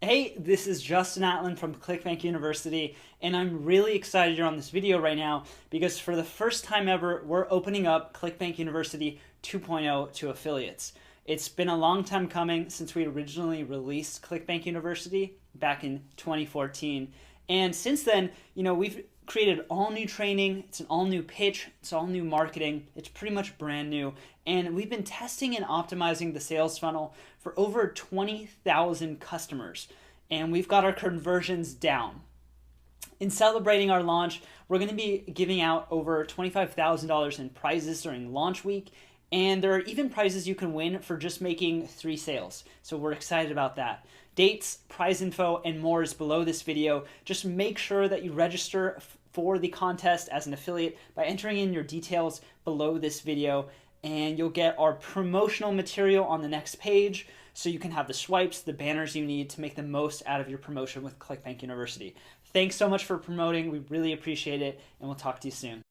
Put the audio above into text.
Hey, this is Justin Atlin from Clickbank University, and I'm really excited you're on this video right now because for the first time ever, we're opening up Clickbank University 2.0 to affiliates. It's been a long time coming since we originally released Clickbank University back in 2014. And since then, we've created all new training, it's an all new pitch, it's all new marketing, it's pretty much brand new. And we've been testing and optimizing the sales funnel for over 20,000 customers. And we've got our conversions down. In celebrating our launch, we're going to be giving out over $25,000 in prizes during launch week. And there are even prizes you can win for just making 3 sales. So we're excited about that. Dates, prize info, and more is below this video. Just make sure that you register for the contest as an affiliate by entering in your details below this video, and you'll get our promotional material on the next page so you can have the swipes, the banners you need to make the most out of your promotion with Clickbank University. Thanks so much for promoting. We really appreciate it, and we'll talk to you soon.